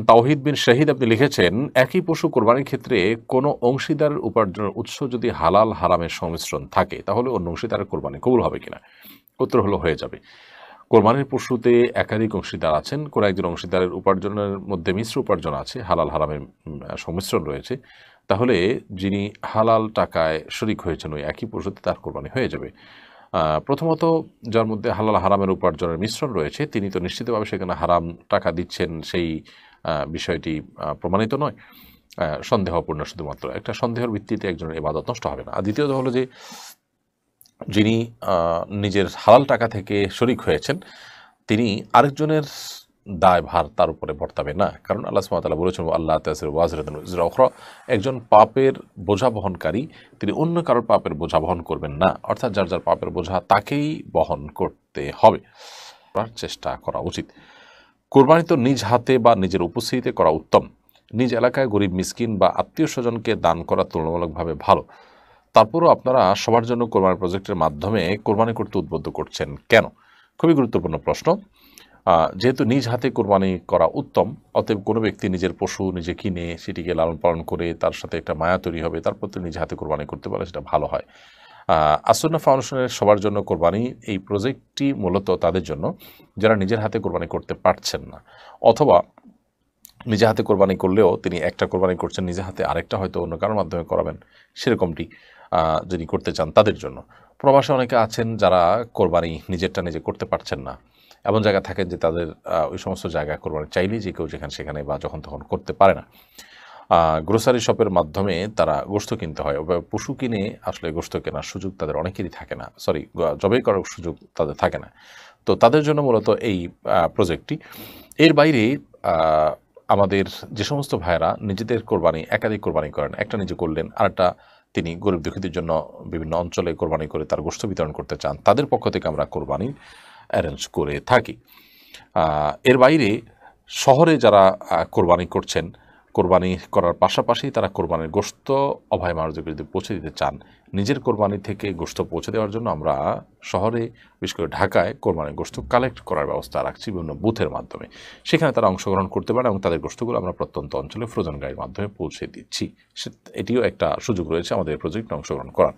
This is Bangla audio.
তাওহিদ বিন শাহিদ আপনি লিখেছেন, একই পশু কোরবানির ক্ষেত্রে কোনো অংশীদারের উপার্জনের উৎস যদি হালাল হারামের সংমিশ্রণ থাকে তাহলে অন্য অংশীদারের কোরবানি কবুল হবে কিনা? উত্তর হলো হয়ে যাবে। কোরবানির পশুতে একাধিক অংশীদার আছেন, কোনো একজন অংশীদারের উপার্জনের মধ্যে মিশ্র উপার্জন আছে, হালাল হারামের সংমিশ্রণ রয়েছে, তাহলে যিনি হালাল টাকায় শরিক হয়েছেন ওই একই পশুতে তার কোরবানি হয়ে যাবে। প্রথমত যার মধ্যে হালাল হারামের উপার্জনের মিশ্রণ রয়েছে তিনি তো নিশ্চিতভাবে সেখানে হারাম টাকা দিচ্ছেন, সেই বিষয়টি প্রমাণিত নয়, সন্দেহপূর্ণ শুধুমাত্র। একটা সন্দেহের ভিত্তিতে একজনের ইবাদত নষ্ট হবে না। আর দ্বিতীয়ত হলো যে যিনি নিজের হালাল টাকা থেকে শরিক হয়েছেন তিনি আরেকজনের দায়ভার তার উপরে বর্তাবে না, কারণ আল্লাহ সুবহানাহু ওয়া তাআলা বলেছেন আল্লাহ তাসির ওয়াজরাতুন উযরা উখরা, একজন পাপের বোঝা বহনকারী তিনি অন্য কারোর পাপের বোঝা বহন করবেন না, অর্থাৎ যার যার পাপের বোঝা তাকেই বহন করতে হবে, করার চেষ্টা করা উচিত। কোরবানি তো নিজ হাতে বা নিজের উপস্থিতিতে করা উত্তম। নিজ এলাকায় গরিব মিসকিন বা আত্মীয় স্বজনকে দান করা তুলনামূলকভাবে ভালো। তারপরও আপনারা সবার জন্য কোরবানি প্রজেক্টের মাধ্যমে কোরবানি করতে উদ্বুদ্ধ করছেন কেন? খুবই গুরুত্বপূর্ণ প্রশ্ন। যেহেতু নিজ হাতে কোরবানি করা উত্তম, অতএব কোনো ব্যক্তি নিজের পশু নিজে কিনে সেটিকে লালন পালন করে তার সাথে একটা মায়া তৈরি হবে, তারপর তো নিজ হাতে কোরবানি করতে পারে, সেটা ভালো হয়। আসুন্নাহ ফাউন্ডেশনের সবার জন্য কোরবানি এই প্রজেক্টটি মূলত তাদের জন্য যারা নিজের হাতে কোরবানি করতে পারছেন না, অথবা নিজে হাতে কোরবানি করলেও তিনি একটা কোরবানি করছেন নিজে হাতে, আরেকটা হয়তো অন্য কারোর মাধ্যমে করাবেন, সেরকমটি যিনি করতে চান তাদের জন্য। প্রবাসে অনেকে আছেন যারা কোরবানি নিজেরটা নিজে করতে পারছেন না, এমন জায়গা থাকেন যে তাদের ওই সমস্ত জায়গায় কোরবানি চাইলেই যে কেউ যেখানে সেখানে বা যখন তখন করতে পারে না। গ্রোসারি শপের মাধ্যমে তারা গোশত কিনতে হয়, পশু কিনে আসলে গোশত কেনার সুযোগ তাদের অনেকেরই থাকে না, জবাই করার সুযোগ তাদের থাকে না। তো তাদের জন্য মূলত এই প্রজেক্টটি। এর বাইরে আমাদের যে সমস্ত ভাইয়েরা নিজেদের কোরবানি একাধিক কোরবানি করেন, একটা নিজে করলেন, আরেকটা তিনি গরিব দুঃখীদের জন্য বিভিন্ন অঞ্চলে কোরবানি করে তার গোশত বিতরণ করতে চান, তাদের পক্ষ থেকে আমরা কোরবানি অ্যারেঞ্জ করে থাকি। এর বাইরে শহরে যারা কোরবানি করছেন, কোরবানি করার পাশাপাশি তারা কোরবানির গোশত অভাবী মানুষদের যদি পৌঁছে দিতে চান, নিজের কোরবানি থেকে গোশত পৌঁছে দেওয়ার জন্য আমরা শহরে বিশেষ করে ঢাকায় কোরবানির গোশত কালেক্ট করার ব্যবস্থা রাখছি বিভিন্ন বুথের মাধ্যমে। সেখানে তারা অংশগ্রহণ করতে পারে এবং তাদের গোশতগুলো আমরা প্রত্যন্ত অঞ্চলে ফ্রোজেন গাড়ির মাধ্যমে পৌঁছে দিচ্ছি। এটিও একটা সুযোগ রয়েছে আমাদের প্রজেক্টে অংশগ্রহণ করার।